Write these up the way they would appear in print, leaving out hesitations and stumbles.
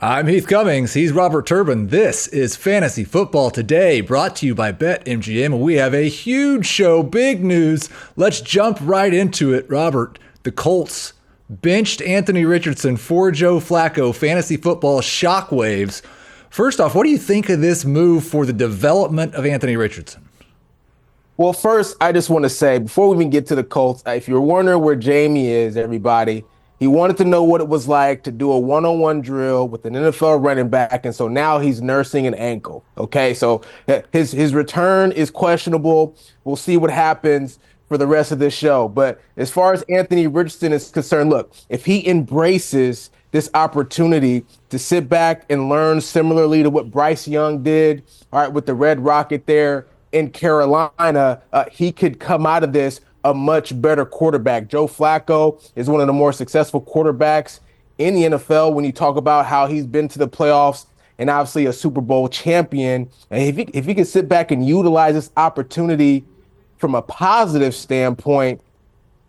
I'm Heath Cummings. He's Robert Turbin. This is Fantasy Football Today, brought to you by BetMGM. We have a huge show, big news. Let's jump right into it. Robert, the Colts benched Anthony Richardson for Joe Flacco. Fantasy football shockwaves. First off, what do you think of this move for the development of Anthony Richardson? Well, first, I just want to say, before we even get to the Colts, if you're wondering where Jamie is, everybody, he wanted to know what it was like to do a one-on-one drill with an NFL running back, and so now he's nursing an ankle. Okay, so his return is questionable. We'll see what happens for the rest of this show. But as far as Anthony Richardson is concerned, look, if he embraces this opportunity to sit back and learn similarly to what Bryce Young did, all right, with the Red Rocket there in Carolina, he could come out of this a much better quarterback. Joe Flacco is one of the more successful quarterbacks in the NFL when you talk about how he's been to the playoffs and obviously a Super Bowl champion. And if he can sit back and utilize this opportunity from a positive standpoint,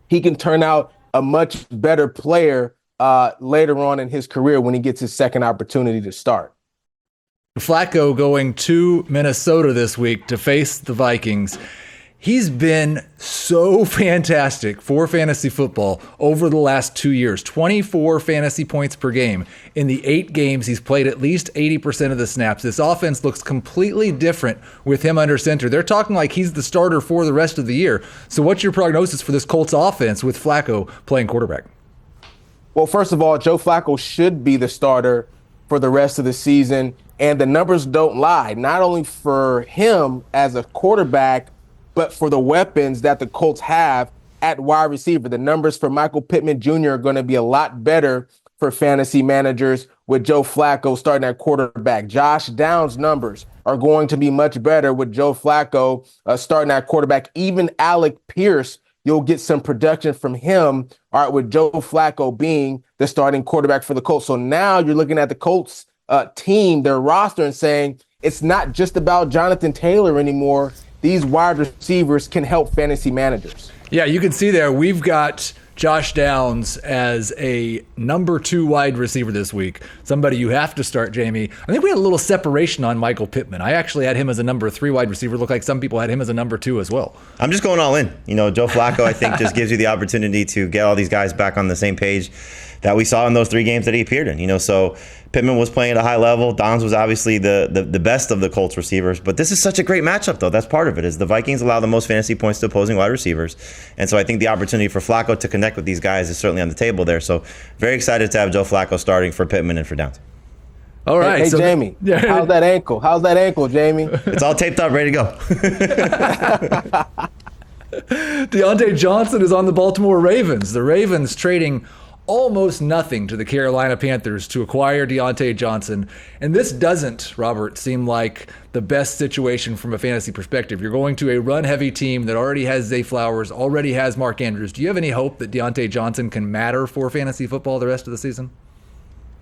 he can turn out a much better player later on in his career when he gets his second opportunity to start. Flacco going to Minnesota this week to face the Vikings. He's been so fantastic for fantasy football over the last 2 years. 24 fantasy points per game. In the 8 games, he's played at least 80% of the snaps. This offense looks completely different with him under center. They're talking like he's the starter for the rest of the year. So what's your prognosis for this Colts offense with Flacco playing quarterback? Well, first of all, Joe Flacco should be the starter for the rest of the season. And the numbers don't lie, not only for him as a quarterback, but for the weapons that the Colts have at wide receiver. The numbers for Michael Pittman Jr. are going to be a lot better for fantasy managers with Joe Flacco starting at quarterback. Josh Downs' numbers are going to be much better with Joe Flacco starting at quarterback. Even Alec Pierce, you'll get some production from him, all right, with Joe Flacco being the starting quarterback for the Colts. So now you're looking at the Colts team, their roster, and saying it's not just about Jonathan Taylor anymore. These wide receivers can help fantasy managers. Yeah, you can see there we've got Josh Downs as a number 2 wide receiver this week. Somebody you have to start, Jamie. I think we had a little separation on Michael Pittman. I actually had him as a number 3 wide receiver. Looked like some people had him as a number 2 as well. I'm just going all in. Joe Flacco, I think, just gives you the opportunity to get all these guys back on the same page that we saw in those 3 games that he appeared in. So Pittman was playing at a high level. Downs was obviously the best of the Colts receivers. But this is such a great matchup, though. That's part of it, is the Vikings allow the most fantasy points to opposing wide receivers. And so I think the opportunity for Flacco to connect with these guys is certainly on the table there. So very excited to have Joe Flacco starting for Pittman and for Downs. All right. Hey, so Jamie, how's that ankle? How's that ankle, Jamie? It's all taped up, ready to go. Diontae Johnson is on the Baltimore Ravens. The Ravens trading almost nothing to the Carolina Panthers to acquire Diontae Johnson. And this doesn't, Robert, seem like the best situation from a fantasy perspective. You're going to a run-heavy team that already has Zay Flowers, already has Mark Andrews. Do you have any hope that Diontae Johnson can matter for fantasy football the rest of the season?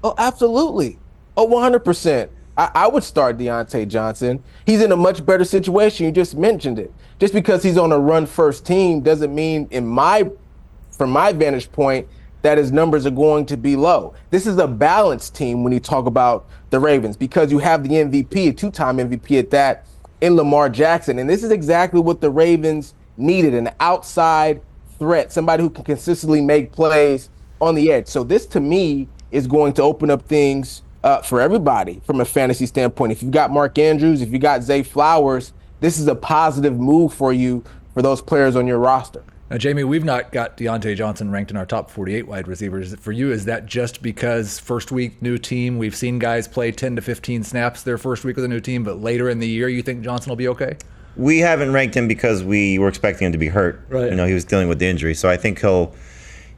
Oh, absolutely. Oh, 100%. I would start Diontae Johnson. He's in a much better situation. You just mentioned it. Just because he's on a run-first team doesn't mean, from my vantage point, that his numbers are going to be low. This is a balanced team when you talk about the Ravens, because you have the MVP, a 2-time MVP at that, in Lamar Jackson. And this is exactly what the Ravens needed, an outside threat, somebody who can consistently make plays on the edge. So this, to me, is going to open up things for everybody from a fantasy standpoint. If you've got Mark Andrews, if you got Zay Flowers, this is a positive move for you for those players on your roster. Now, Jamie, we've not got Diontae Johnson ranked in our top 48 wide receivers. For you, is that just because first week, new team, we've seen guys play 10 to 15 snaps their first week with a new team, but later in the year, you think Johnson will be okay? We haven't ranked him because we were expecting him to be hurt. Right. He was dealing with the injury. So I think he'll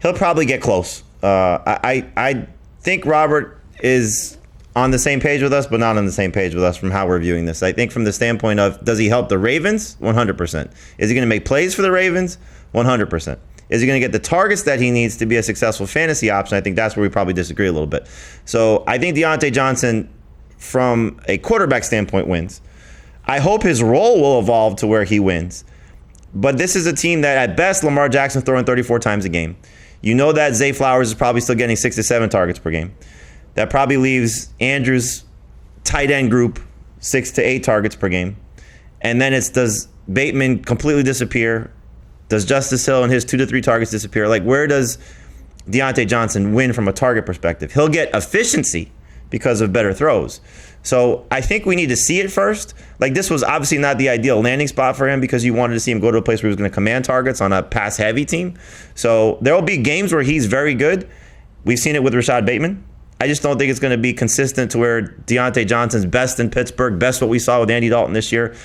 probably get close. I think Robert is on the same page with us, but not on the same page with us from how we're viewing this. I think from the standpoint of, does he help the Ravens? 100%. Is he going to make plays for the Ravens? 100%. Is he going to get the targets that he needs to be a successful fantasy option? I think that's where we probably disagree a little bit. So I think Diontae Johnson, from a quarterback standpoint, wins. I hope his role will evolve to where he wins. But this is a team that, at best, Lamar Jackson's throwing 34 times a game. You know that Zay Flowers is probably still getting 6 to 7 targets per game. That probably leaves Andrews' tight end group 6 to 8 targets per game. And then does Bateman completely disappear? Does Justice Hill and his 2 to 3 targets disappear? Like, where does Diontae Johnson win from a target perspective? He'll get efficiency because of better throws. So I think we need to see it first. Like, this was obviously not the ideal landing spot for him because you wanted to see him go to a place where he was going to command targets on a pass-heavy team. So there will be games where he's very good. We've seen it with Rashad Bateman. I just don't think it's going to be consistent to where Diontae Johnson's best in Pittsburgh, best what we saw with Andy Dalton this year.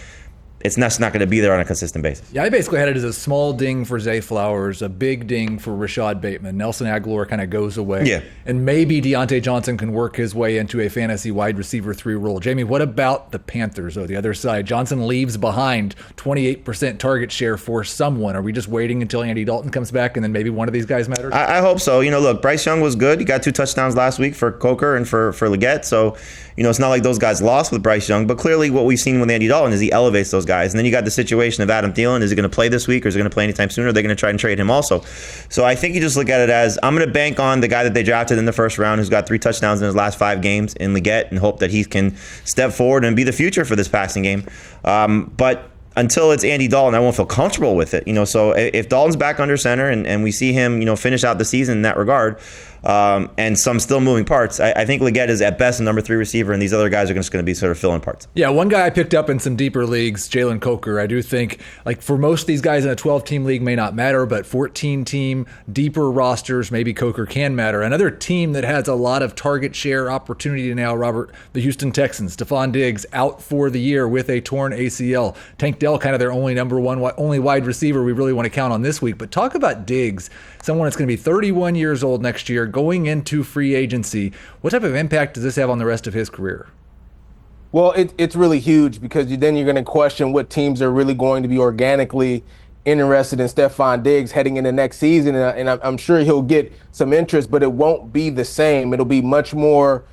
It's not going to be there on a consistent basis. Yeah, I basically had it as a small ding for Zay Flowers, a big ding for Rashad Bateman. Nelson Aguilar kind of goes away. Yeah. And maybe Diontae Johnson can work his way into a fantasy wide receiver 3 role. Jamie, what about the Panthers, though, the other side? Johnson leaves behind 28% target share for someone. Are we just waiting until Andy Dalton comes back and then maybe one of these guys matters? I hope so. Look, Bryce Young was good. He got 2 touchdowns last week for Coker and for Leggett. So, it's not like those guys lost with Bryce Young. But clearly what we've seen with Andy Dalton is he elevates those guys. And then you got the situation of Adam Thielen. Is he going to play this week or is he going to play anytime soon? Or are they going to try and trade him also? So I think you just look at it as, I'm going to bank on the guy that they drafted in the first round who's got 3 touchdowns in his last 5 games in Leggett and hope that he can step forward and be the future for this passing game. But until it's Andy Dalton, I won't feel comfortable with it. So if Dalton's back under center and we see him, finish out the season in that regard, and some still moving parts, I think Leggett is at best a number 3 receiver, and these other guys are just going to be sort of filling parts. Yeah, one guy I picked up in some deeper leagues, Jalen Coker. I do think, like, for most of these guys in a 12-team league may not matter, but 14-team, deeper rosters, maybe Coker can matter. Another team that has a lot of target share opportunity now, Robert, the Houston Texans. Stefon Diggs out for the year with a torn ACL. Tank Dell, kind of their only wide receiver we really want to count on this week. But talk about Diggs, someone that's going to be 31 years old next year, going into free agency. What type of impact does this have on the rest of his career? Well, it's really huge because then you're going to question what teams are really going to be organically interested in Stefon Diggs heading into next season. And I'm sure he'll get some interest, but it won't be the same. It'll be much more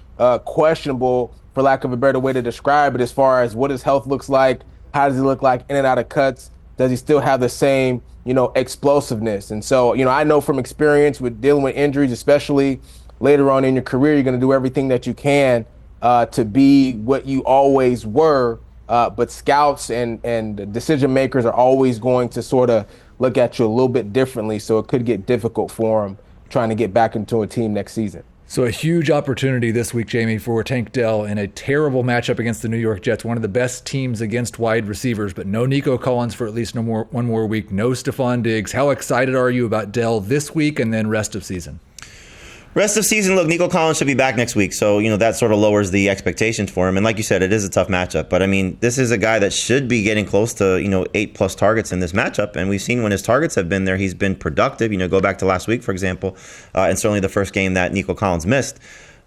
questionable, for lack of a better way to describe it, as far as what his health looks like. How does he look like in and out of cuts? Does he still have the same, explosiveness? And so, I know from experience with dealing with injuries, especially later on in your career, you're going to do everything that you can to be what you always were. But scouts and decision makers are always going to sort of look at you a little bit differently. So it could get difficult for him trying to get back into a team next season. So a huge opportunity this week, Jamie, for Tank Dell in a terrible matchup against the New York Jets, one of the best teams against wide receivers, but no Nico Collins for at least one more week, no Stefon Diggs. How excited are you about Dell this week and then rest of season? Rest of season, look, Nico Collins should be back next week, so that sort of lowers the expectations for him. And like you said, it is a tough matchup. But I mean, this is a guy that should be getting close to 8+ targets in this matchup. And we've seen when his targets have been there, he's been productive. Go back to last week, for example, and certainly the first game that Nico Collins missed.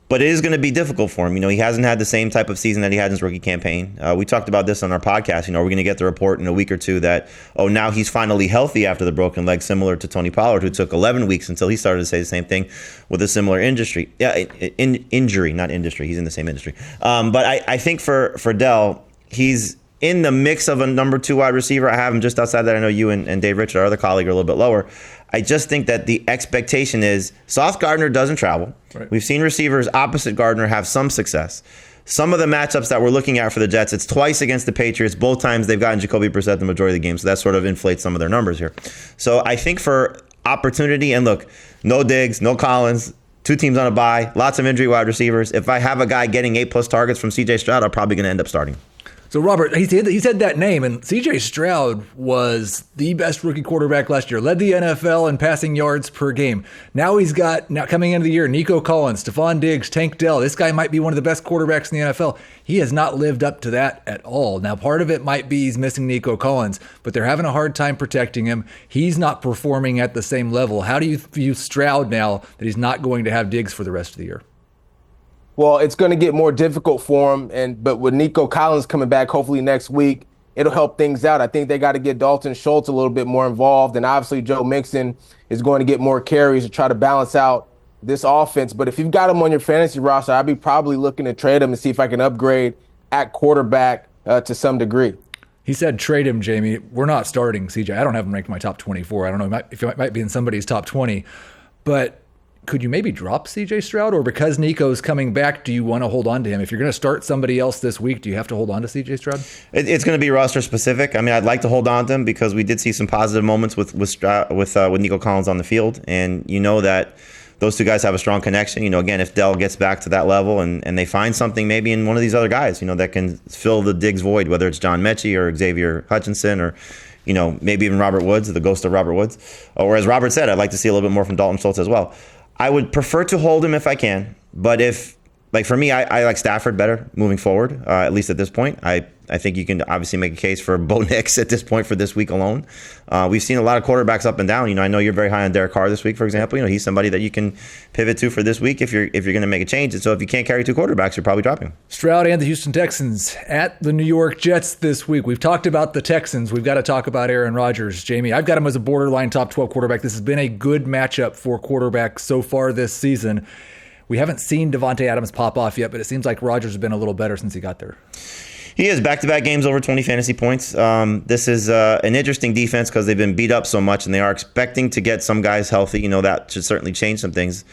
But it is going to be difficult for him. He hasn't had the same type of season that he had in his rookie campaign. We talked about this on our podcast. We're going to get the report in a week or two that, now he's finally healthy after the broken leg, similar to Tony Pollard, who took 11 weeks until he started to say the same thing with a similar injury. Yeah, injury, not industry. He's in the same industry. But I think for Dell, he's in the mix of a number 2 wide receiver. I have him just outside that. I know you and Dave Richard, our other colleague, are a little bit lower. I just think that the expectation is Sauce Gardner doesn't travel. Right. We've seen receivers opposite Gardner have some success. Some of the matchups that we're looking at for the Jets, it's twice against the Patriots. Both times they've gotten Jacoby Brissett the majority of the game, so that sort of inflates some of their numbers here. So I think for opportunity, and look, no Diggs, no Collins, 2 teams on a bye, lots of injury wide receivers. If I have a guy getting 8+ targets from C.J. Stroud, I'm probably going to end up starting. So, Robert, he said that name, and C.J. Stroud was the best rookie quarterback last year, led the NFL in passing yards per game. Now coming into the year, Nico Collins, Stefon Diggs, Tank Dell. This guy might be one of the best quarterbacks in the NFL. He has not lived up to that at all. Now, part of it might be he's missing Nico Collins, but they're having a hard time protecting him. He's not performing at the same level. How do you view Stroud now that he's not going to have Diggs for the rest of the year? Well, it's going to get more difficult for him, but with Nico Collins coming back hopefully next week, it'll help things out. I think they got to get Dalton Schultz a little bit more involved, and obviously Joe Mixon is going to get more carries to try to balance out this offense. But if you've got him on your fantasy roster, I'd be probably looking to trade him and see if I can upgrade at quarterback to some degree. He said trade him, Jamie. We're not starting CJ. I don't have him ranked in my top 24. I don't know if it might be in somebody's top 20, but could you maybe drop CJ Stroud? Or because Nico's coming back, do you want to hold on to him? If you're going to start somebody else this week, do you have to hold on to CJ Stroud? It's going to be roster specific. I mean, I'd like to hold on to him because we did see some positive moments with Nico Collins on the field. And you know that those two guys have a strong connection. You know, again, if Dell gets back to that level and they find something maybe in one of these other guys, you know, that can fill the Diggs void, whether it's John Mechie or Xavier Hutchinson or, you know, maybe even Robert Woods, the ghost of Robert Woods. Or as Robert said, I'd like to see a little bit more from Dalton Schultz as well. I would prefer to hold him if I can, but if, like for me, I like Stafford better moving forward, at least at this point. I think you can obviously make a case for Bo Nix at this point for this week alone. We've seen a lot of quarterbacks up and down. You know, I know you're very high on Derek Carr this week, for example. You know, he's somebody that you can pivot to for this week if you're going to make a change. And so if you can't carry two quarterbacks, you're probably dropping him. Stroud and the Houston Texans at the New York Jets this week. We've talked about the Texans. We've got to talk about Aaron Rodgers. Jamie, I've got him as a borderline top 12 quarterback. This has been a good matchup for quarterbacks so far this season. We haven't seen Davante Adams pop off yet, but it seems like Rodgers has been a little better since he got there. He has back-to-back games over 20 fantasy points. This is an interesting defense because they've been beat up so much, and they are expecting to get some guys healthy. You know, that should certainly change some things.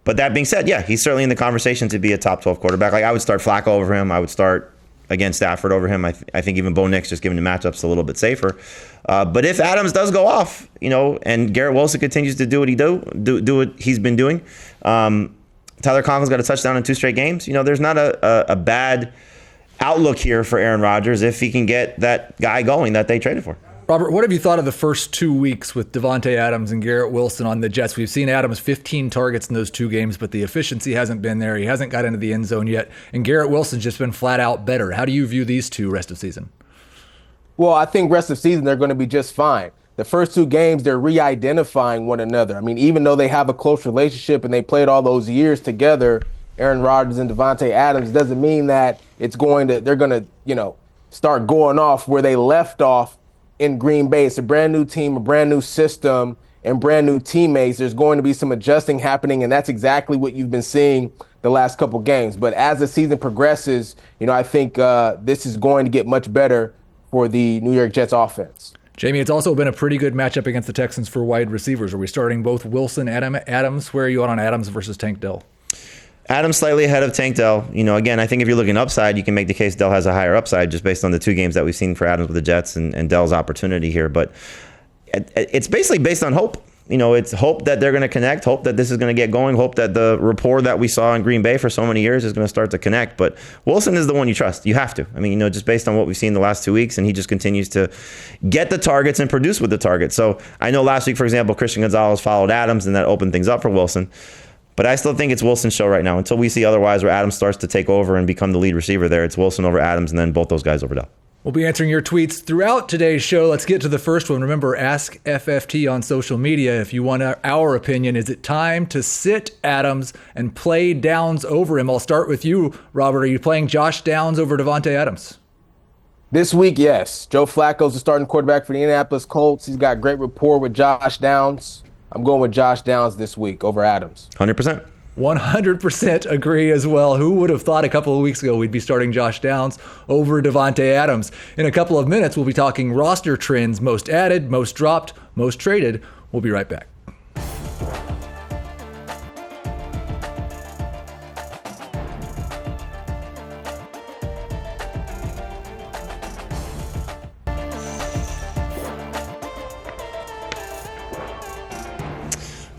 But that being said, yeah, he's certainly in the conversation to be a top 12 quarterback. Like, I would start Flacco over him. I would start, again, Stafford over him. I think even Bo Nix, just giving the matchups a little bit safer. But if Adams does go off, you know, and Garrett Wilson continues to do what he's been doing, Tyler Conklin's got a touchdown in 2 straight games. You know, there's not a bad outlook here for Aaron Rodgers if he can get that guy going that they traded for. Robert, what have you thought of the first 2 weeks with Davante Adams and Garrett Wilson on the Jets? We've seen Adams 15 targets in those 2 games, but the efficiency hasn't been there. He hasn't got into the end zone yet, and Garrett Wilson's just been flat out better. How do you view these two rest of season? Well, I think rest of season they're going to be just fine. The first 2 games, they're re-identifying one another. I mean, even though they have a close relationship and they played all those years together, Aaron Rodgers and Davante Adams, doesn't mean that they're going to, you know, start going off where they left off in Green Bay. It's a brand new team, a brand new system, and brand new teammates. There's going to be some adjusting happening, and that's exactly what you've been seeing the last couple games. But as the season progresses, you know, I think this is going to get much better for the New York Jets offense. Jamie, it's also been a pretty good matchup against the Texans for wide receivers. Are we starting both Wilson and Adams? Where are you on Adams versus Tank Dell? Adams slightly ahead of Tank Dell. You know, again, I think if you're looking upside, you can make the case Dell has a higher upside just based on the 2 games that we've seen for Adams with the Jets and Dell's opportunity here. But it's basically based on hope. You know, it's hope that they're going to connect, hope that this is going to get going, hope that the rapport that we saw in Green Bay for so many years is going to start to connect. But Wilson is the one you trust. You have to. I mean, you know, just based on what we've seen the last 2 weeks, and he just continues to get the targets and produce with the targets. So I know last week, for example, Christian Gonzalez followed Adams, and that opened things up for Wilson. But I still think it's Wilson's show right now. Until we see otherwise, where Adams starts to take over and become the lead receiver there, it's Wilson over Adams, and then both those guys over Dell. We'll be answering your tweets throughout today's show. Let's get to the first one. Remember, ask FFT on social media if you want our opinion. Is it time to sit Adams and play Downs over him? I'll start with you, Robert. Are you playing Josh Downs over Davante Adams? This week, yes. Joe Flacco's the starting quarterback for the Indianapolis Colts. He's got great rapport with Josh Downs. I'm going with Josh Downs this week over Adams. 100%. 100% agree as well. Who would have thought a couple of weeks ago we'd be starting Josh Downs over Davante Adams? In a couple of minutes, we'll be talking roster trends, most added, most dropped, most traded. We'll be right back.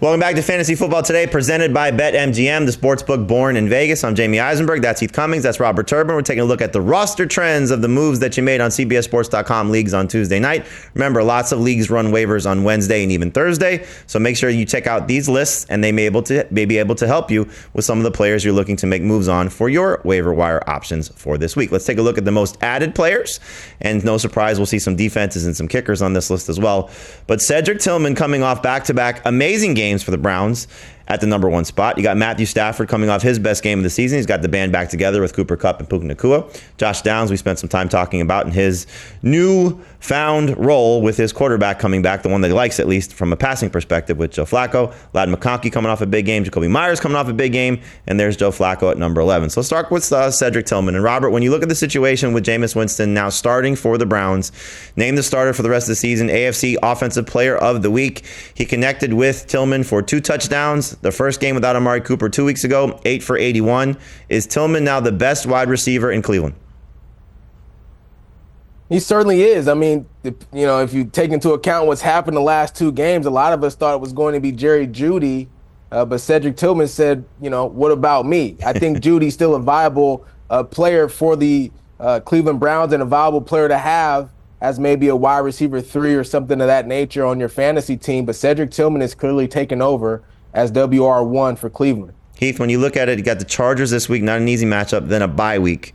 Welcome back to Fantasy Football Today, presented by BetMGM, the sportsbook born in Vegas. I'm Jamie Eisenberg. That's Heath Cummings. That's Robert Turbin. We're taking a look at the roster trends of the moves that you made on CBSSports.com leagues on Tuesday night. Remember, lots of leagues run waivers on Wednesday and even Thursday, so make sure you check out these lists, and they may be able to help you with some of the players you're looking to make moves on for your waiver wire options for this week. Let's take a look at the most added players, and no surprise, we'll see some defenses and some kickers on this list as well. But Cedric Tillman coming off back-to-back amazing games for the Browns at the number 1 spot. You got Matthew Stafford coming off his best game of the season. He's got the band back together with Cooper Kupp and Puka Nacua. Josh Downs, we spent some time talking about in his new-found role with his quarterback coming back, the one that he likes at least from a passing perspective with Joe Flacco. Ladd McConkey coming off a big game. Jacoby Myers coming off a big game. And there's Joe Flacco at number 11. So let's start with Cedric Tillman. And Robert, when you look at the situation with Jameis Winston now starting for the Browns, named the starter for the rest of the season, AFC Offensive Player of the Week. He connected with Tillman for 2 touchdowns. The first game without Amari Cooper 2 weeks ago, 8 for 81. Is Tillman now the best wide receiver in Cleveland? He certainly is. I mean, if you take into account what's happened the last 2 games, a lot of us thought it was going to be Jerry Jeudy, but Cedric Tillman said, what about me? I think Judy's still a viable player for the Cleveland Browns and a viable player to have as maybe a wide receiver 3 or something of that nature on your fantasy team. But Cedric Tillman is clearly taken over as WR1 for Cleveland. Heath, when you look at it, you got the Chargers this week, not an easy matchup, then a bye week.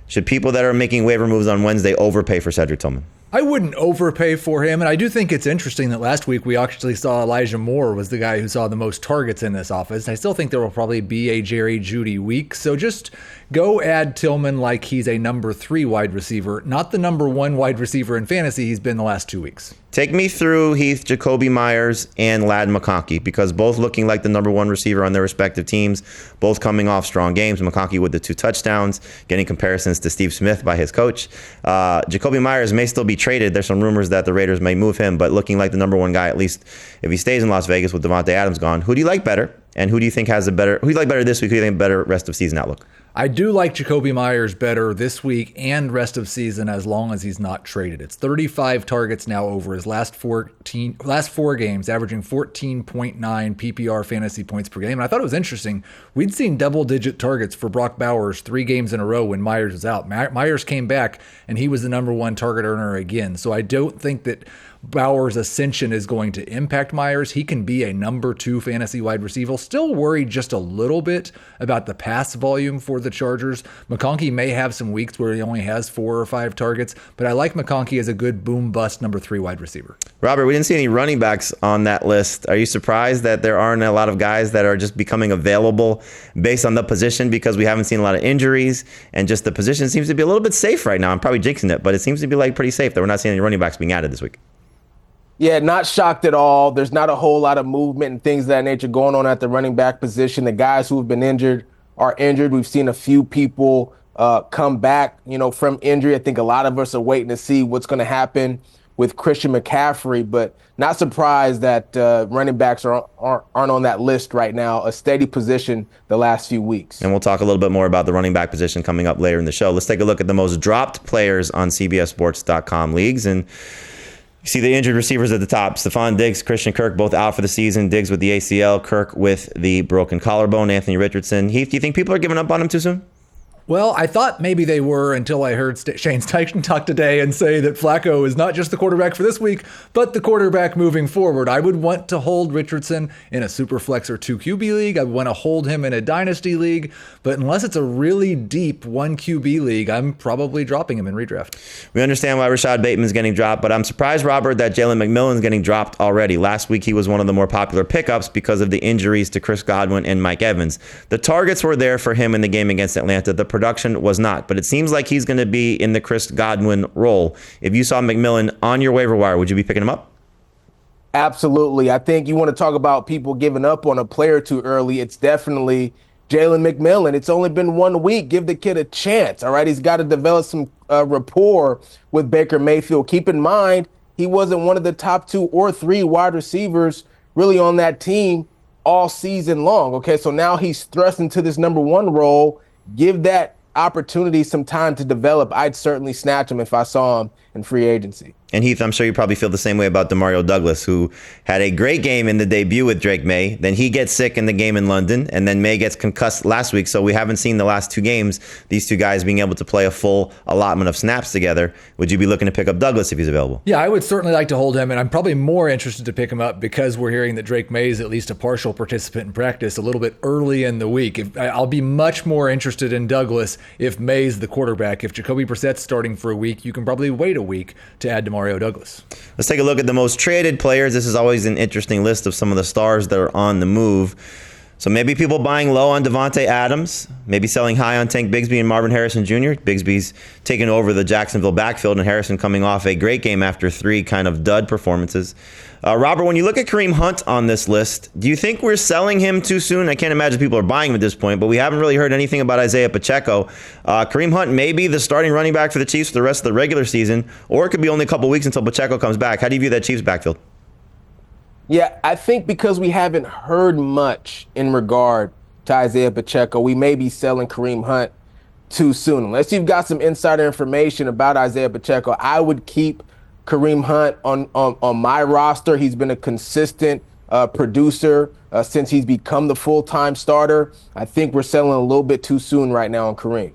Should people that are making waiver moves on Wednesday overpay for Cedric Tillman? I wouldn't overpay for him, and I do think it's interesting that last week we actually saw Elijah Moore was the guy who saw the most targets in this offense. I still think there will probably be a Jerry Jeudy week, so just go add Tillman like he's a number 3 wide receiver, not the number 1 wide receiver in fantasy he's been the last 2 weeks. Take me through, Heath, Jacoby Myers and Ladd McConkey, because both looking like the number 1 receiver on their respective teams, both coming off strong games. McConkey with the 2 touchdowns, getting comparisons to Steve Smith by his coach. Jacoby Myers may still be traded. There's some rumors that the Raiders may move him, but looking like the number 1 guy, at least if he stays in Las Vegas with Devontae Adams gone. Who do you like better? And who do you think has who do you like better this week? Who do you think better rest of season outlook? I do like Jacoby Myers better this week and rest of season as long as he's not traded. It's 35 targets now over his last 4 games, averaging 14.9 PPR fantasy points per game. And I thought it was interesting. We'd seen double-digit targets for Brock Bowers 3 games in a row when Myers was out. Myers came back, and he was the number 1 target earner again. So I don't think that Bowers' ascension is going to impact Myers. He can be a number 2 fantasy wide receiver. Still worried just a little bit about the pass volume for the Chargers. McConkey may have some weeks where he only has 4 or 5 targets, but I like McConkey as a good boom-bust number 3 wide receiver. Robert, we didn't see any running backs on that list. Are you surprised that there aren't a lot of guys that are just becoming available based on the position, because we haven't seen a lot of injuries and just the position seems to be a little bit safe right now? I'm probably jinxing it, but it seems to be pretty safe that we're not seeing any running backs being added this week. Yeah, not shocked at all. There's not a whole lot of movement and things of that nature going on at the running back position. The guys who have been injured are injured. We've seen a few people come back, from injury. I think a lot of us are waiting to see what's going to happen with Christian McCaffrey, but not surprised that running backs aren't on that list right now, a steady position the last few weeks. And we'll talk a little bit more about the running back position coming up later in the show. Let's take a look at the most dropped players on CBSSports.com leagues. And you see the injured receivers at the top. Stefon Diggs, Christian Kirk, both out for the season. Diggs with the ACL, Kirk with the broken collarbone. Anthony Richardson. Heath, do you think people are giving up on him too soon? Well, I thought maybe they were until I heard Shane Steichen talk today and say that Flacco is not just the quarterback for this week, but the quarterback moving forward. I would want to hold Richardson in a Superflex or 2 QB league. I would want to hold him in a Dynasty league. But unless it's a really deep 1 QB league, I'm probably dropping him in redraft. We understand why Rashad Bateman's getting dropped, but I'm surprised, Robert, that Jalen McMillan's getting dropped already. Last week, he was one of the more popular pickups because of the injuries to Chris Godwin and Mike Evans. The targets were there for him in the game against Atlanta. The production was not, but it seems like he's going to be in the Chris Godwin role. If you saw McMillan on your waiver wire, would you be picking him up? Absolutely. I think you want to talk about people giving up on a player too early. It's definitely Jalen McMillan. It's only been 1 week. Give the kid a chance. All right. He's got to develop some rapport with Baker Mayfield. Keep in mind, he wasn't one of the top 2 or 3 wide receivers really on that team all season long. Okay. So now he's thrust into this number 1 role. Give that opportunity some time to develop. I'd certainly snatch him if I saw him in free agency. And Heath, I'm sure you probably feel the same way about Demario Douglas, who had a great game in the debut with Drake May. Then he gets sick in the game in London, and then May gets concussed last week. So we haven't seen the last 2 games, these 2 guys being able to play a full allotment of snaps together. Would you be looking to pick up Douglas if he's available? Yeah, I would certainly like to hold him, and I'm probably more interested to pick him up because we're hearing that Drake May is at least a partial participant in practice a little bit early in the week. I'll be much more interested in Douglas if May's the quarterback. If Jacoby Brissett's starting for a week, you can probably wait a week to add Demario Douglas. Let's take a look at the most traded players. This is always an interesting list of some of the stars that are on the move. So maybe people buying low on Devontae Adams, maybe selling high on Tank Bigsby and Marvin Harrison Jr. Bigsby's taken over the Jacksonville backfield, and Harrison coming off a great game after 3 kind of dud performances. Robert, when you look at Kareem Hunt on this list, do you think we're selling him too soon? I can't imagine people are buying him at this point, but we haven't really heard anything about Isaiah Pacheco. Kareem Hunt may be the starting running back for the Chiefs for the rest of the regular season, or it could be only a couple weeks until Pacheco comes back. How do you view that Chiefs backfield? Yeah, I think because we haven't heard much in regard to Isaiah Pacheco, we may be selling Kareem Hunt too soon. Unless you've got some insider information about Isaiah Pacheco, I would keep Kareem Hunt on my roster. He's been a consistent producer since he's become the full-time starter. I think we're selling a little bit too soon right now on Kareem.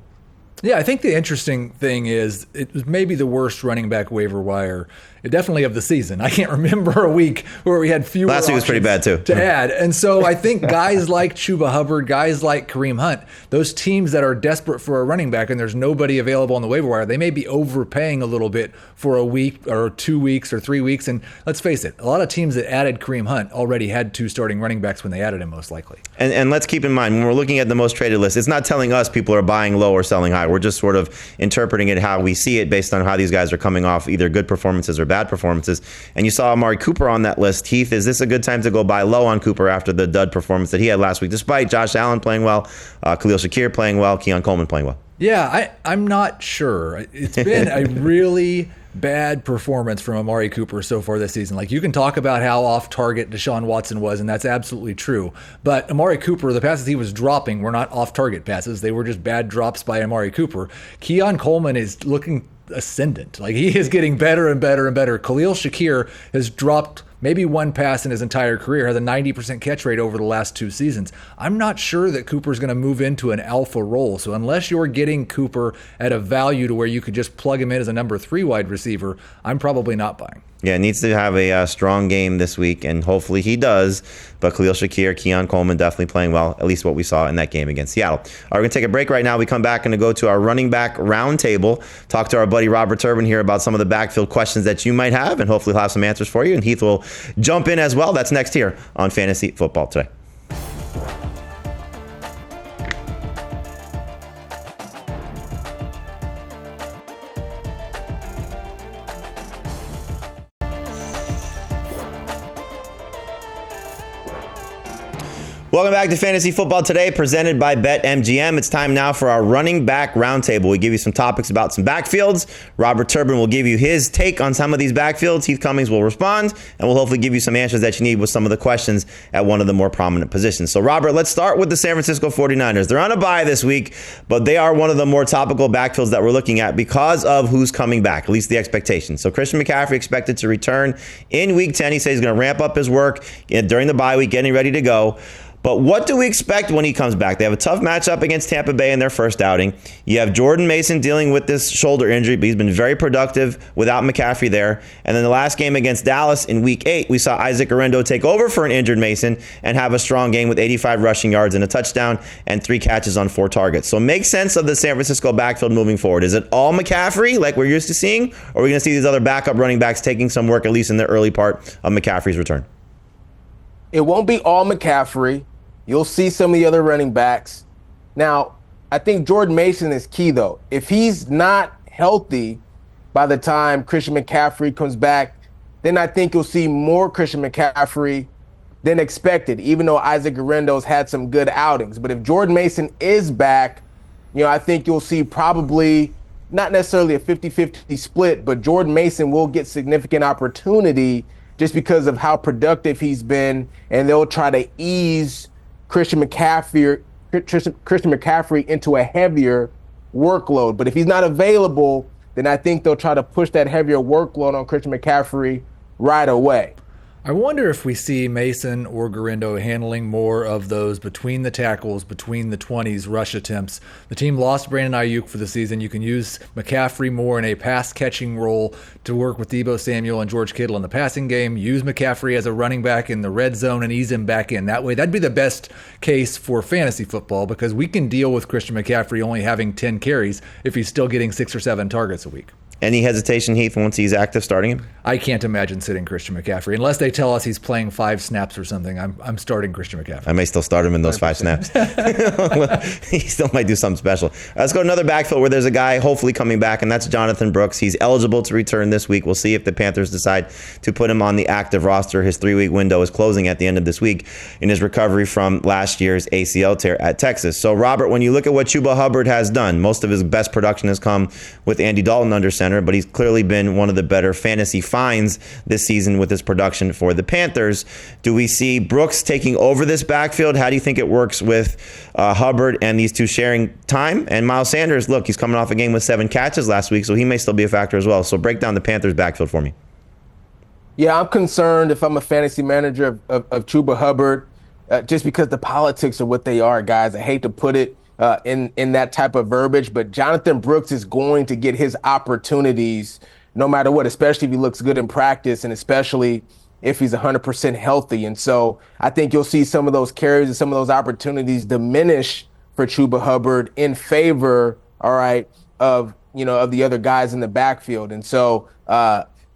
Yeah, I think the interesting thing is it was maybe the worst running back waiver wire, definitely of the season. I can't remember a week where we had fewer Last week was pretty bad too. To add. And so I think guys like Chuba Hubbard, guys like Kareem Hunt, those teams that are desperate for a running back and there's nobody available on the waiver wire, they may be overpaying a little bit for a week or 2 weeks or 3 weeks. And let's face it, a lot of teams that added Kareem Hunt already had 2 starting running backs when they added him, most likely. And let's keep in mind, when we're looking at the most traded list, it's not telling us people are buying low or selling high. We're just sort of interpreting it how we see it based on how these guys are coming off either good performances or bad performances. And you saw Amari Cooper on that list. Heath, is this a good time to go buy low on Cooper after the dud performance that he had last week, despite Josh Allen playing well, Khalil Shakir playing well, Keon Coleman playing well? Yeah, I'm not sure. It's been a really bad performance from Amari Cooper so far this season. Like, you can talk about how off target Deshaun Watson was, and that's absolutely true. But Amari Cooper, the passes he was dropping were not off target passes. They were just bad drops by Amari Cooper. Keon Coleman is looking ascendant. Like, he is getting better and better and better. Khalil Shakir has dropped maybe one pass in his entire career, has a 90% catch rate over the last 2 seasons. I'm not sure that Cooper's going to move into an alpha role. So unless you're getting Cooper at a value to where you could just plug him in as a number 3 wide receiver, I'm probably not buying. Yeah, needs to have a strong game this week, and hopefully he does. But Khalil Shakir, Keon Coleman definitely playing well, at least what we saw in that game against Seattle. All right, we're going to take a break right now. We come back and go to our running back roundtable, talk to our buddy Robert Turbin here about some of the backfield questions that you might have, and hopefully he'll have some answers for you. And Heath will jump in as well. That's next here on Fantasy Football Today. Welcome back to Fantasy Football Today, presented by BetMGM. It's time now for our running back roundtable. We give you some topics about some backfields. Robert Turbin will give you his take on some of these backfields. Heath Cummings will respond, and we'll hopefully give you some answers that you need with some of the questions at one of the more prominent positions. So, Robert, let's start with the San Francisco 49ers. They're on a bye this week, but they are one of the more topical backfields that we're looking at because of who's coming back, at least the expectation. So, Christian McCaffrey expected to return in Week 10. He says he's going to ramp up his work during the bye week, getting ready to go. But what do we expect when he comes back? They have a tough matchup against Tampa Bay in their first outing. You have Jordan Mason dealing with this shoulder injury, but he's been very productive without McCaffrey there. And then the last game against Dallas in Week 8, we saw Isaac Orendo take over for an injured Mason and have a strong game with 85 rushing yards and a touchdown and 3 catches on 4 targets. So make sense of the San Francisco backfield moving forward. Is it all McCaffrey like we're used to seeing, or are we going to see these other backup running backs taking some work, at least in the early part of McCaffrey's return? It won't be all McCaffrey. You'll see some of the other running backs. Now, I think Jordan Mason is key, though. If he's not healthy by the time Christian McCaffrey comes back, then I think you'll see more Christian McCaffrey than expected, even though Isaac Orendo's had some good outings. But if Jordan Mason is back, I think you'll see probably not necessarily a 50-50 split, but Jordan Mason will get significant opportunity just because of how productive he's been, and they'll try to ease Christian McCaffrey into a heavier workload. But if he's not available, then I think they'll try to push that heavier workload on Christian McCaffrey right away. I wonder if we see Mason or Orendo handling more of those between the tackles, between the 20s rush attempts. The team lost Brandon Ayuk for the season. You can use McCaffrey more in a pass-catching role to work with Deebo Samuel and George Kittle in the passing game. Use McCaffrey as a running back in the red zone and ease him back in. That way, that'd be the best case for fantasy football because we can deal with Christian McCaffrey only having 10 carries if he's still getting 6 or 7 targets a week. Any hesitation, Heath, once he's active starting him? I can't imagine sitting Christian McCaffrey. Unless they tell us he's playing 5 snaps or something, I'm starting Christian McCaffrey. I may still start him in those 5 snaps. He still might do something special. Let's go to another backfield where there's a guy hopefully coming back, and that's Jonathon Brooks. He's eligible to return this week. We'll see if the Panthers decide to put him on the active roster. His 3-week window is closing at the end of this week in his recovery from last year's ACL tear at Texas. So, Robert, when you look at what Chuba Hubbard has done, most of his best production has come with Andy Dalton under center. center, but he's clearly been one of the better fantasy finds this season with his production for the Panthers. Do we see Brooks taking over this backfield? How do you think it works with Hubbard and these two sharing time? And Miles Sanders, look, he's coming off a game with 7 catches last week, so he may still be a factor as well. So break down the Panthers backfield for me. Yeah, I'm concerned if I'm a fantasy manager of Chuba Hubbard, just because the politics are what they are, guys. I hate to put it in that type of verbiage, but Jonathon Brooks is going to get his opportunities no matter what, especially if he looks good in practice and especially if he's 100% healthy. And so I think you'll see some of those carries and some of those opportunities diminish for Chuba Hubbard in favor, all right, of the other guys in the backfield. And so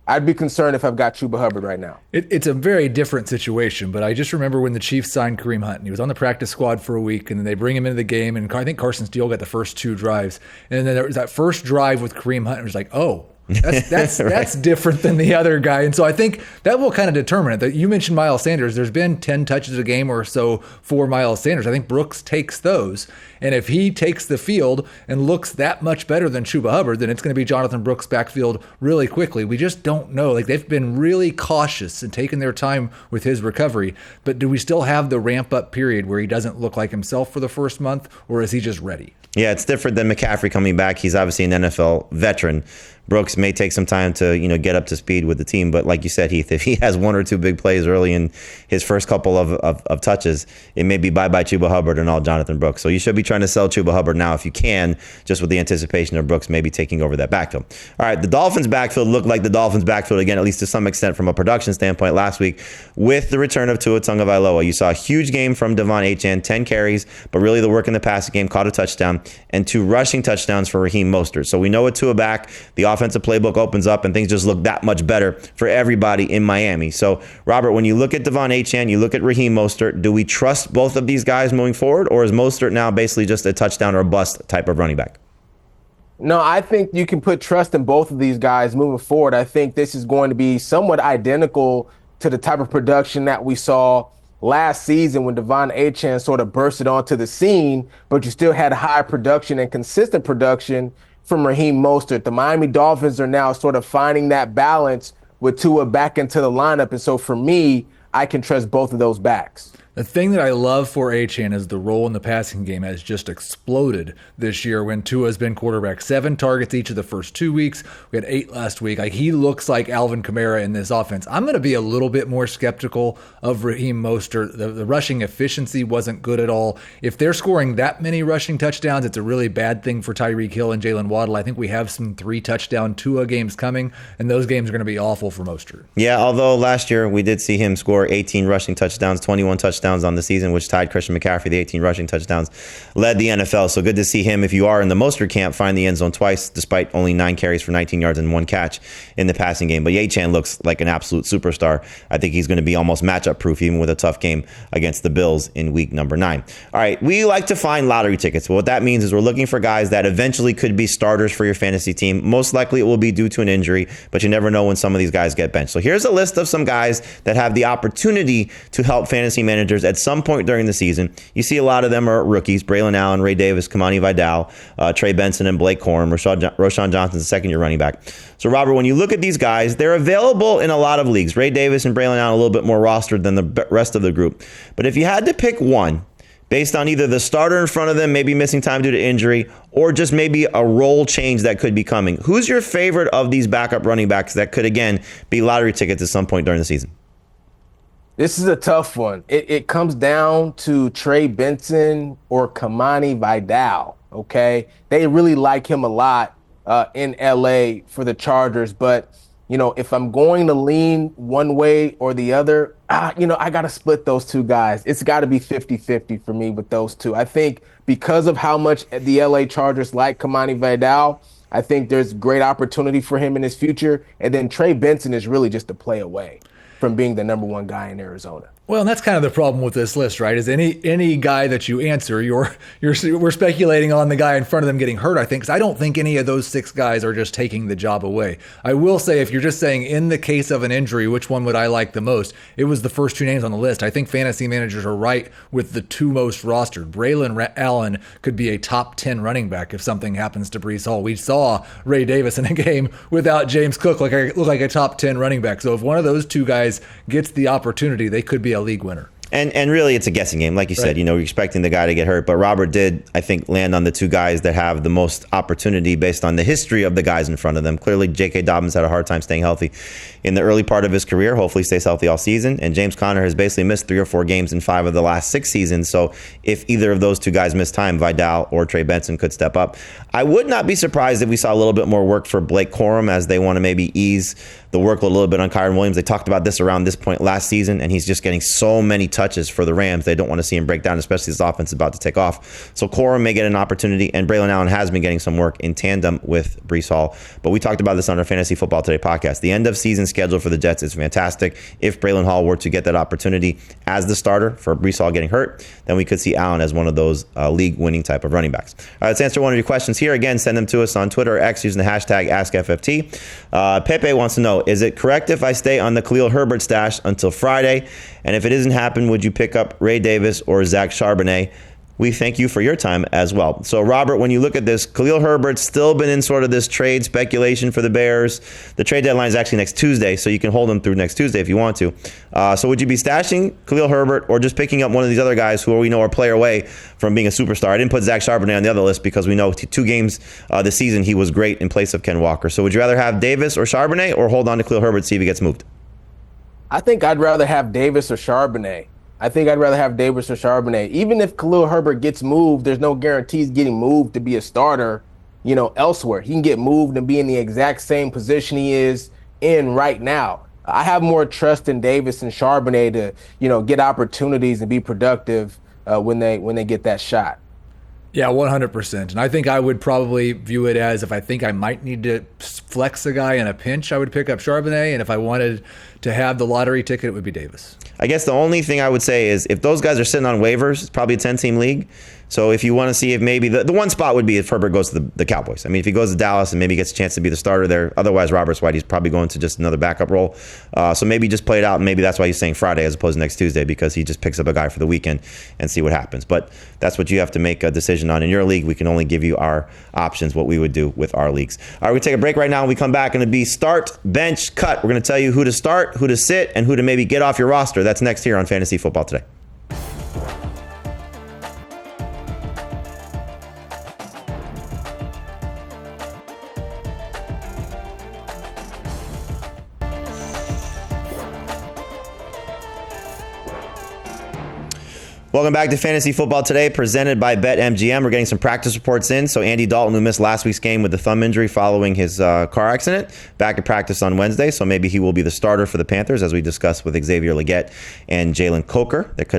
I'd be concerned if I've got Chuba Hubbard right now. It's a very different situation, but I just remember when the Chiefs signed Kareem Hunt, and he was on the practice squad for a week, and then they bring him into the game, and I think Carson Steele got the first 2 drives. And then there was that first drive with Kareem Hunt, and it was like, oh, that's Right. that's different than the other guy. And so I think that will kind of determine it. That you mentioned Miles Sanders. There's been 10 touches a game or so for Miles Sanders. I think Brooks takes those. And if he takes the field and looks that much better than Chuba Hubbard, then it's going to be Jonathon Brooks' backfield really quickly. We just don't know. Like, they've been really cautious and taken their time with his recovery. But do we still have the ramp-up period where he doesn't look like himself for the first month, or is he just ready? Yeah, it's different than McCaffrey coming back. He's obviously an NFL veteran. Brooks may take some time to, get up to speed with the team. But like you said, Heath, if he has 1 or 2 big plays early in his first couple of touches, it may be bye-bye Chuba Hubbard and all Jonathon Brooks. So you should be trying to sell Chuba Hubbard now if you can, just with the anticipation of Brooks maybe taking over that backfield. All right, the Dolphins backfield looked like the Dolphins backfield again, at least to some extent from a production standpoint last week with the return of Tua Tagovailoa. You saw a huge game from Devon Achane, 10 carries, but really the work in the passing game, caught a touchdown, and 2 rushing touchdowns for Raheem Mostert. So we know with Tua back, the offensive playbook opens up and things just look that much better for everybody in Miami. So, Robert, when you look at Devon Achane, you look at Raheem Mostert, do we trust both of these guys moving forward, or is Mostert now basically just a touchdown or bust type of running back? No, I think you can put trust in both of these guys moving forward. I think this is going to be somewhat identical to the type of production that we saw last season when Devon Achane sort of bursted onto the scene, but you still had high production and consistent production from Raheem Mostert. The Miami Dolphins are now sort of finding that balance with Tua back into the lineup. And so for me, I can trust both of those backs. The thing that I love for Achane is the role in the passing game has just exploded this year when Tua has been quarterback. 7 targets each of the first 2 weeks. We had 8 last week. Like, he looks like Alvin Kamara in this offense. I'm going to be a little bit more skeptical of Raheem Mostert. The rushing efficiency wasn't good at all. If they're scoring that many rushing touchdowns, it's a really bad thing for Tyreek Hill and Jalen Waddle. I think we have some 3-touchdown Tua games coming, and those games are going to be awful for Mostert. Yeah, although last year we did see him score 18 rushing touchdowns, 21 touchdowns on the season, which tied Christian McCaffrey. The 18 rushing touchdowns led the NFL. So good to see him, if you are in the Mostert camp, find the end zone twice, despite only 9 carries for 19 yards and 1 catch in the passing game. But Achane looks like an absolute superstar. I think he's going to be almost matchup proof, even with a tough game against the Bills in week number 9. All right, we like to find lottery tickets. What that means is we're looking for guys that eventually could be starters for your fantasy team. Most likely it will be due to an injury, but you never know when some of these guys get benched. So here's a list of some guys that have the opportunity to help fantasy managers at some point during the season. You see a lot of them are rookies: Braylon Allen, Ray Davis, Kamani Vidal, Trey Benson, and Blake Corum. Roshan Johnson's a second-year running back. So, Robert, when you look at these guys, they're available in a lot of leagues. Ray Davis and Braylon Allen a little bit more rostered than the rest of the group. But if you had to pick one, based on either the starter in front of them, maybe missing time due to injury, or just maybe a role change that could be coming, who's your favorite of these backup running backs that could, again, be lottery tickets at some point during the season? This is a tough one. It comes down to Trey Benson or Kamani Vidal, okay? They really like him a lot in L.A. for the Chargers. But, if I'm going to lean one way or the other, I got to split those two guys. It's got to be 50-50 for me with those two. I think because of how much the L.A. Chargers like Kamani Vidal, I think there's great opportunity for him in his future. And then Trey Benson is really just a play away from being the number 1 guy in Arizona. Well, and that's kind of the problem with this list, right? Is any guy that you answer, we're speculating on the guy in front of them getting hurt, I think, because I don't think any of those 6 guys are just taking the job away. I will say, if you're just saying in the case of an injury, which one would I like the most? It was the first 2 names on the list. I think fantasy managers are right with the 2 most rostered. Braylon Allen could be a top 10 running back if something happens to Breece Hall. We saw Ray Davis in a game without James Cook look like a top 10 running back. So if one of those 2 guys gets the opportunity, they could be a league winner. And really, it's a guessing game. Like you said, you're expecting the guy to get hurt. But Robert did, I think, land on the 2 guys that have the most opportunity based on the history of the guys in front of them. Clearly, J.K. Dobbins had a hard time staying healthy in the early part of his career. Hopefully stays healthy all season. And James Conner has basically missed 3 or 4 games in 5 of the last 6 seasons. So if either of those 2 guys miss time, Vidal or Trey Benson could step up. I would not be surprised if we saw a little bit more work for Blake Corum as they want to maybe ease the workload a little bit on Kyren Williams. They talked about this around this point last season, and he's just getting so many touches for the Rams. They don't want to see him break down, especially as this offense is about to take off. So Corum may get an opportunity, and Braylon Allen has been getting some work in tandem with Breece Hall. But we talked about this on our Fantasy Football Today podcast. The end of season schedule for the Jets is fantastic. If Braylon Hall were to get that opportunity as the starter for Breece Hall getting hurt, then we could see Allen as one of those league-winning type of running backs. All right, let's answer one of your questions here. Again, send them to us on Twitter or X using the hashtag AskFFT. Pepe wants to know, is it correct if I stay on the Khalil Herbert stash until Friday? And if it doesn't happen, would you pick up Ray Davis or Zach Charbonnet? We thank you for your time as well. So, Robert, when you look at this, Khalil Herbert's still been in sort of this trade speculation for the Bears. The trade deadline is actually next Tuesday, so you can hold him through next Tuesday if you want to. So would you be stashing Khalil Herbert or just picking up one of these other guys who we know are player away from being a superstar? I didn't put Zach Charbonnet on the other list because we know 2 games this season he was great in place of Ken Walker. So would you rather have Davis or Charbonnet or hold on to Khalil Herbert, see if he gets moved? I think I'd rather have Davis or Charbonnet. Even if Khalil Herbert gets moved, there's no guarantees getting moved to be a starter, elsewhere. He can get moved and be in the exact same position he is in right now. I have more trust in Davis and Charbonnet to, get opportunities and be productive when they get that shot. Yeah, 100%. And I think I would probably view it as, if I think I might need to flex a guy in a pinch, I would pick up Charbonnet. And if I wanted to have the lottery ticket, it would be Davis. I guess the only thing I would say is if those guys are sitting on waivers, it's probably a 10-team league. So if you want to see if maybe the one spot would be if Herbert goes to the Cowboys. I mean, if he goes to Dallas and maybe gets a chance to be the starter there. Otherwise, Robert's White, he's probably going to just another backup role. So maybe just play it out, and maybe that's why he's saying Friday as opposed to next Tuesday, because he just picks up a guy for the weekend and see what happens. But that's what you have to make a decision on. In your league, we can only give you our options, what we would do with our leagues. All right, we take a break right now. When we come back, going to be start, bench, cut. We're going to tell you who to start, who to sit, and who to maybe get off your roster. That's next here on Fantasy Football Today. Welcome back to Fantasy Football Today, presented by BetMGM. We're getting some practice reports in. So Andy Dalton, who missed last week's game with a thumb injury following his car accident, back at practice on Wednesday. So maybe he will be the starter for the Panthers, as we discussed with Xavier Legette and Jalen Coker. That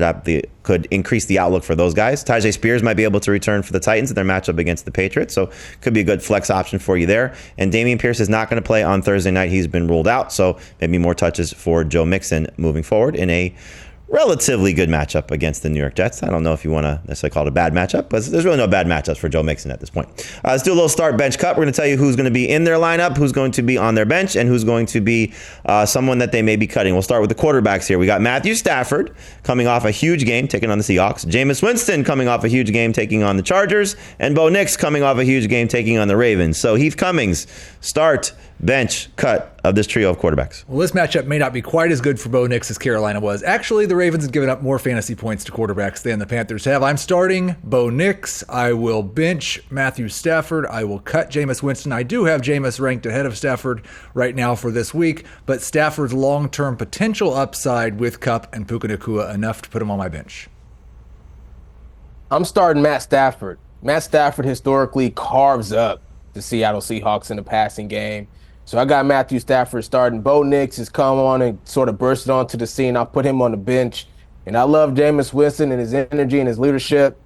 could increase the outlook for those guys. Tyjae Spears might be able to return for the Titans in their matchup against the Patriots. So could be a good flex option for you there. And Dameon Pierce is not going to play on Thursday night. He's been ruled out. So maybe more touches for Joe Mixon moving forward in a relatively good matchup against the New York Jets. I don't know if you want to necessarily call it a bad matchup, but there's really no bad matchups for Joe Mixon at this point. Let's do a little start, bench, cut. We're going to tell you who's going to be in their lineup, who's going to be on their bench, and who's going to be someone that they may be cutting. We'll start with the quarterbacks here. We got Matthew Stafford coming off a huge game, taking on the Seahawks. Jameis Winston coming off a huge game, taking on the Chargers. And Bo Nix coming off a huge game, taking on the Ravens. So Heath Cummings, start, bench, cut of this trio of quarterbacks. Well, this matchup may not be quite as good for Bo Nix as Carolina was. Actually, the Ravens have given up more fantasy points to quarterbacks than the Panthers have. I'm starting Bo Nix. I will bench Matthew Stafford. I will cut Jameis Winston. I do have Jameis ranked ahead of Stafford right now for this week, but Stafford's long-term potential upside with Kupp and Puka Nacua enough to put him on my bench. I'm starting Matt Stafford. Matt Stafford historically carves up the Seattle Seahawks in the passing game. So I got Matthew Stafford starting. Bo Nix has come on and sort of bursted onto the scene. I'll put him on the bench. And I love Jameis Winston and his energy and his leadership,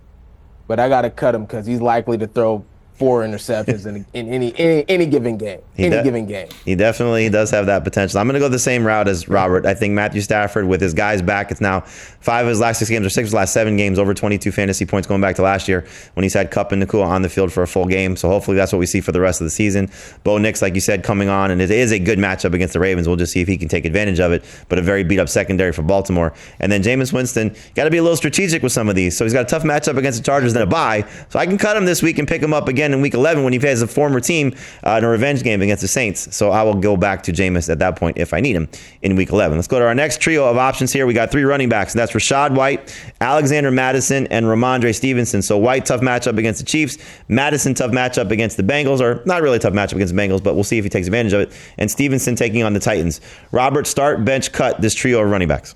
but I got to cut him because he's likely to throw 4 interceptions in any given game. Given game. He definitely does have that potential. I'm going to go the same route as Robert. I think Matthew Stafford, with his guys back, it's now 5 of his last 6 games or 6 of his last 7 games, over 22 fantasy points going back to last year when he's had Kupp and Nakua on the field for a full game. So hopefully that's what we see for the rest of the season. Bo Nix, like you said, coming on, and it is a good matchup against the Ravens. We'll just see if he can take advantage of it, but a very beat-up secondary for Baltimore. And then Jameis Winston, got to be a little strategic with some of these. So he's got a tough matchup against the Chargers, then a bye. So I can cut him this week and pick him up again in Week 11 when he plays a former team in a revenge game against the Saints. So I will go back to Jameis at that point if I need him in Week 11. Let's go to our next trio of options here. We got 3 running backs, and that's Rachaad White, Alexander Mattison, and Ramondre Stevenson. So White, tough matchup against the Chiefs. Mattison, tough matchup against the Bengals, or not really a tough matchup against the Bengals, but we'll see if he takes advantage of it. And Stevenson taking on the Titans. Robert, start, bench, cut this trio of running backs.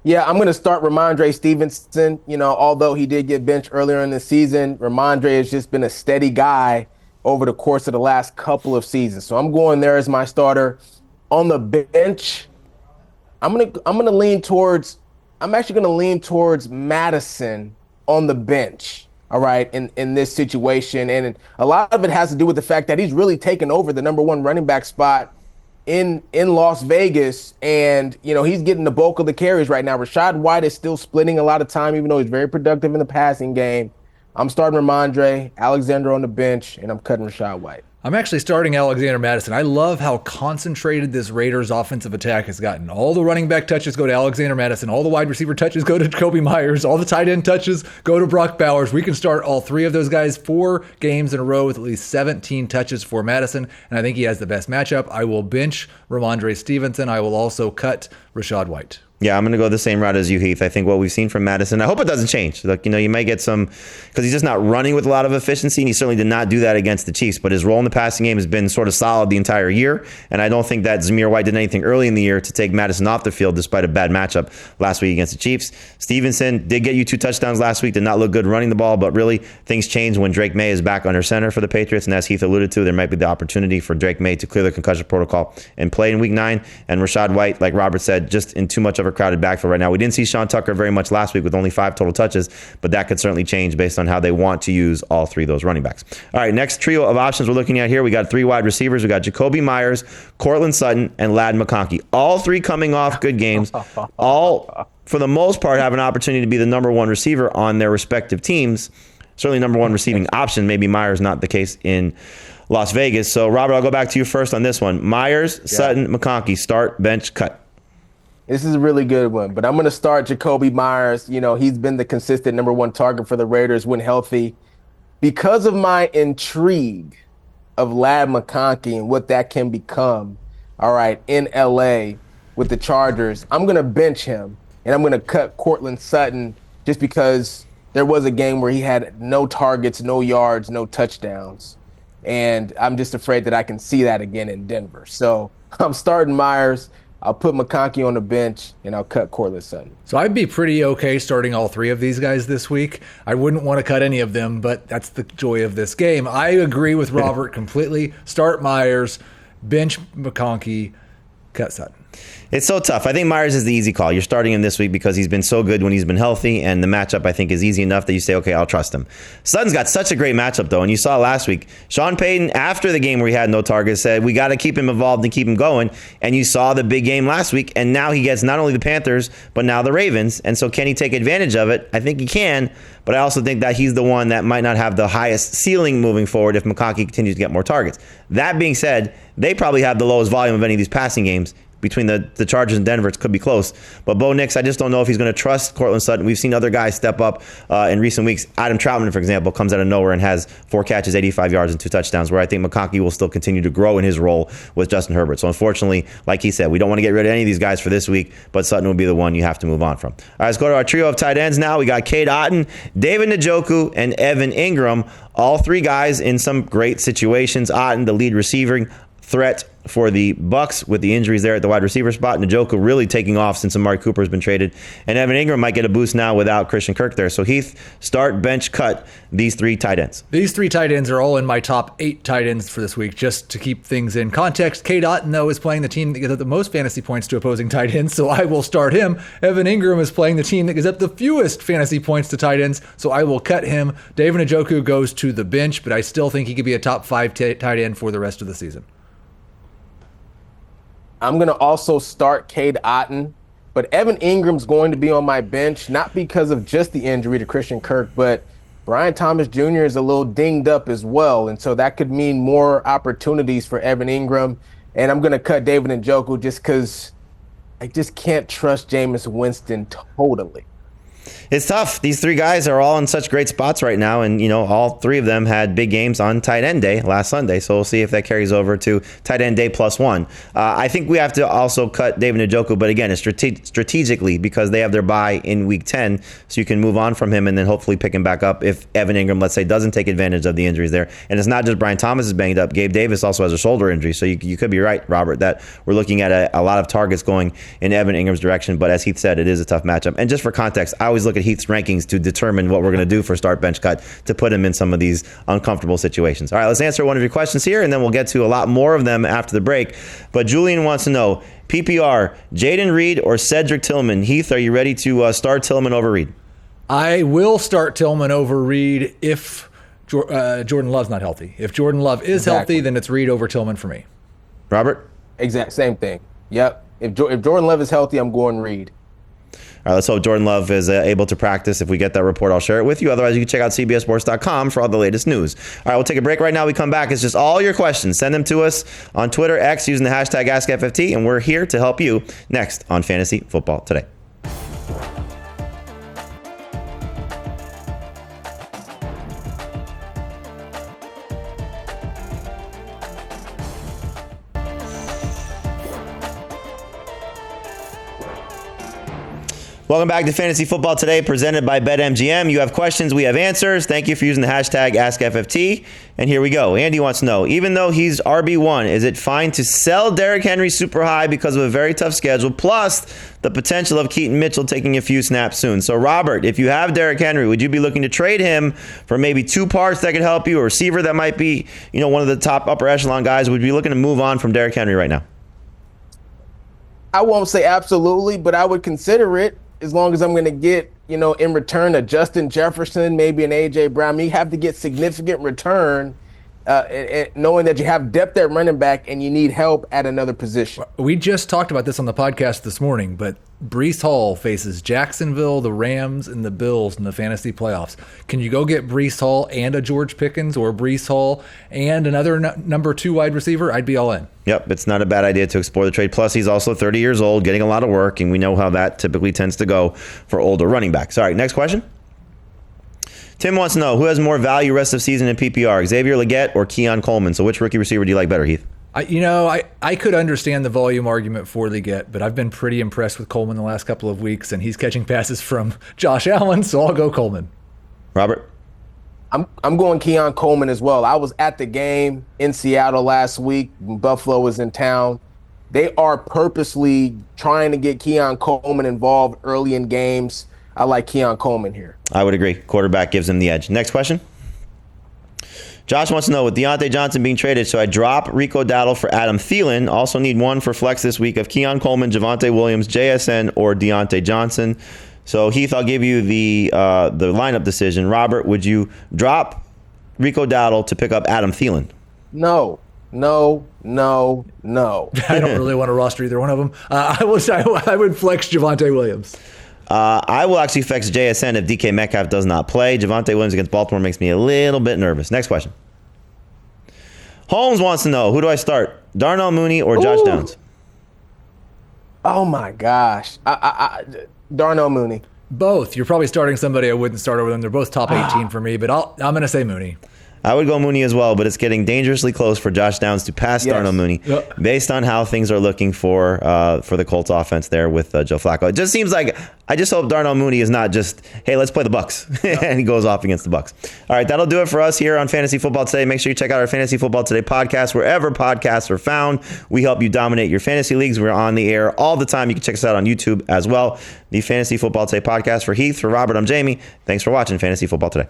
Yeah, I'm going to start Ramondre Stevenson. Although he did get benched earlier in the season, Ramondre has just been a steady guy over the course of the last couple of seasons. So I'm going there as my starter. On the bench, I'm actually going to lean towards Mattison on the bench. All right, in this situation. And a lot of it has to do with the fact that he's really taken over the number 1 running back spot in Las Vegas, and he's getting the bulk of the carries right now. Rachaad White is still splitting a lot of time, even though he's very productive in the passing game. I'm starting Ramondre, Alexander on the bench, and I'm cutting Rachaad White. I'm actually starting Alexander Mattison. I love how concentrated this Raiders offensive attack has gotten. All the running back touches go to Alexander Mattison. All the wide receiver touches go to Jacoby Myers. All the tight end touches go to Brock Bowers. We can start all 3 of those guys 4 games in a row with at least 17 touches for Mattison, and I think he has the best matchup. I will bench Ramondre Stevenson. I will also cut Rachaad White. Yeah, I'm going to go the same route as you, Heath. I think what we've seen from Mattison, I hope it doesn't change. Like, you might get some, because he's just not running with a lot of efficiency, and he certainly did not do that against the Chiefs, but his role in the passing game has been sort of solid the entire year, and I don't think that Zamir White did anything early in the year to take Mattison off the field despite a bad matchup last week against the Chiefs. Stevenson did get you 2 touchdowns last week, did not look good running the ball, but really things change when Drake May is back under center for the Patriots, and as Heath alluded to, there might be the opportunity for Drake May to clear the concussion protocol and play in Week 9, and Rachaad White, like Robert said, just in too much of a crowded backfield right now. We didn't see Sean Tucker very much last week with only 5 total touches, but that could certainly change based on how they want to use all 3 of those running backs. All right, next trio of options we're looking at here. We got 3 wide receivers. We got Jacoby Myers, Cortland Sutton, and Ladd McConkey. All 3 coming off good games. All, for the most part, have an opportunity to be the number 1 receiver on their respective teams. Certainly number 1 receiving option. Maybe Myers not the case in Las Vegas. So, Robert, I'll go back to you first on this one. Myers, Sutton, McConkey. Start, bench, cut. This is a really good one, but I'm going to start Jacoby Myers. He's been the consistent number 1 target for the Raiders when healthy. Because of my intrigue of Ladd McConkey and what that can become, all right, in L.A. with the Chargers, I'm going to bench him, and I'm going to cut Cortland Sutton just because there was a game where he had no targets, no yards, no touchdowns. And I'm just afraid that I can see that again in Denver. So I'm starting Myers. I'll put McConkey on the bench, and I'll cut Cortland Sutton. So I'd be pretty okay starting all 3 of these guys this week. I wouldn't want to cut any of them, but that's the joy of this game. I agree with Robert completely. Start Myers, bench McConkey, cut Sutton. It's so tough. I think Myers is the easy call. You're starting him this week because he's been so good when he's been healthy, and the matchup, I think, is easy enough that you say, okay, I'll trust him. Sutton's got such a great matchup, though, and you saw last week, Sean Payton, after the game where he had no targets, said, we got to keep him involved and keep him going, and you saw the big game last week, and now he gets not only the Panthers, but now the Ravens, and so can he take advantage of it? I think he can, but I also think that he's the one that might not have the highest ceiling moving forward if McConkey continues to get more targets. That being said, they probably have the lowest volume of any of these passing games. Between the Chargers and Denver, it could be close. But Bo Nix, I just don't know if he's going to trust Cortland Sutton. We've seen other guys step up in recent weeks. Adam Troutman, for example, comes out of nowhere and has 4 catches, 85 yards, and 2 touchdowns, where I think McConkey will still continue to grow in his role with Justin Herbert. So unfortunately, like he said, we don't want to get rid of any of these guys for this week, but Sutton will be the one you have to move on from. All right, let's go to our trio of tight ends now. We got Cade Otton, David Njoku, and Evan Ingram. All 3 guys in some great situations. Otton, the lead receiving threat for the Bucs with the injuries there at the wide receiver spot. Njoku really taking off since Amari Cooper has been traded. And Evan Ingram might get a boost now without Christian Kirk there. So Heath, start, bench, cut these 3 tight ends. These 3 tight ends are all in my top 8 tight ends for this week, just to keep things in context. Cade Otton, though, is playing the team that gives up the most fantasy points to opposing tight ends, so I will start him. Evan Ingram is playing the team that gives up the fewest fantasy points to tight ends, so I will cut him. David Njoku goes to the bench, but I still think he could be a top 5 tight end for the rest of the season. I'm going to also start Cade Otton, but Evan Ingram's going to be on my bench, not because of just the injury to Christian Kirk, but Brian Thomas Jr. is a little dinged up as well, and so that could mean more opportunities for Evan Ingram. And I'm going to cut David Njoku just because I just can't trust Jameis Winston totally. It's tough. These 3 guys are all in such great spots right now, and all 3 of them had big games on tight end day last Sunday. So we'll see if that carries over to tight end day +1. I think we have to also cut David Njoku, but again, it's strategically because they have their bye in week 10, so you can move on from him and then hopefully pick him back up if Evan Ingram, let's say, doesn't take advantage of the injuries there. And it's not just Brian Thomas is banged up. Gabe Davis also has a shoulder injury, so you could be right, Robert, that we're looking at a lot of targets going in Evan Ingram's direction. But as Heath said, it is a tough matchup. And just for context, I always look at Heath's rankings to determine what we're going to do for start, bench, cut to put him in some of these uncomfortable situations. All right, let's answer one of your questions here, and then we'll get to a lot more of them after the break. But Julian wants to know, PPR, Jaden Reed or Cedric Tillman? Heath, are you ready to start Tillman over Reed? I will start Tillman over Reed if Jordan Love's not healthy. If Jordan Love is healthy, then it's Reed over Tillman for me. Robert? Exact same thing. Yep. If Jordan Love is healthy, I'm going Reed. All right, let's hope Jordan Love is able to practice. If we get that report, I'll share it with you. Otherwise, you can check out CBSSports.com for all the latest news. All right, we'll take a break right now. We come back. It's just all your questions. Send them to us on Twitter, X, using the hashtag AskFFT, and we're here to help you next on Fantasy Football Today. Welcome back to Fantasy Football Today, presented by BetMGM. You have questions, we have answers. Thank you for using the hashtag AskFFT. And here we go. Andy wants to know, even though he's RB1, is it fine to sell Derrick Henry super high because of a very tough schedule, plus the potential of Keaton Mitchell taking a few snaps soon? So, Robert, if you have Derrick Henry, would you be looking to trade him for maybe 2 parts that could help you, a receiver that might be, one of the top upper echelon guys? Would you be looking to move on from Derrick Henry right now? I won't say absolutely, but I would consider it. As long as I'm going to get, in return a Justin Jefferson, maybe an A.J. Brown, you have to get significant return, knowing that you have depth at running back and you need help at another position. We just talked about this on the podcast this morning, but Breece Hall faces Jacksonville, the Rams, and the Bills in the fantasy playoffs. Can you go get Breece Hall and a George Pickens, or Breece Hall and another number 2 wide receiver? I'd be all in. Yep, it's not a bad idea to explore the trade. Plus, he's also 30 years old, getting a lot of work, and we know how that typically tends to go for older running backs. All right, next question. Tim wants to know, who has more value rest of season in PPR, Xavier Legette or Keon Coleman? So which rookie receiver do you like better, Heath? I could understand the volume argument for Legette, but I've been pretty impressed with Coleman the last couple of weeks, and he's catching passes from Josh Allen, so I'll go Coleman. Robert? I'm going Keon Coleman as well. I was at the game in Seattle last week. Buffalo was in town. They are purposely trying to get Keon Coleman involved early in games. I like Keon Coleman here. I would agree. Quarterback gives him the edge. Next question. Josh wants to know, with Diontae Johnson being traded, so I drop Rico Dowdle for Adam Thielen. Also need one for flex this week of Keon Coleman, Javonte Williams, JSN, or Diontae Johnson. So, Heath, I'll give you the lineup decision. Robert, would you drop Rico Dowdle to pick up Adam Thielen? No. I don't really want to roster either one of them. I would flex Javonte Williams. I will actually flex JSN if DK Metcalf does not play. Javonte Williams against Baltimore makes me a little bit nervous. Next question. Holmes wants to know, who do I start? Darnell Mooney or Josh Downs? Oh, my gosh. Darnell Mooney. Both. You're probably starting somebody I wouldn't start over them. They're both top 18 for me, but I'm going to say Mooney. I would go Mooney as well, but it's getting dangerously close for Josh Downs to pass Darnell Mooney based on how things are looking for the Colts offense there with Joe Flacco. It just seems like I just hope Darnell Mooney is not just, hey, let's play the Bucs, and he goes off against the Bucs. All right, that'll do it for us here on Fantasy Football Today. Make sure you check out our Fantasy Football Today podcast wherever podcasts are found. We help you dominate your fantasy leagues. We're on the air all the time. You can check us out on YouTube as well. The Fantasy Football Today podcast. For Heath, for Robert, I'm Jamie. Thanks for watching Fantasy Football Today.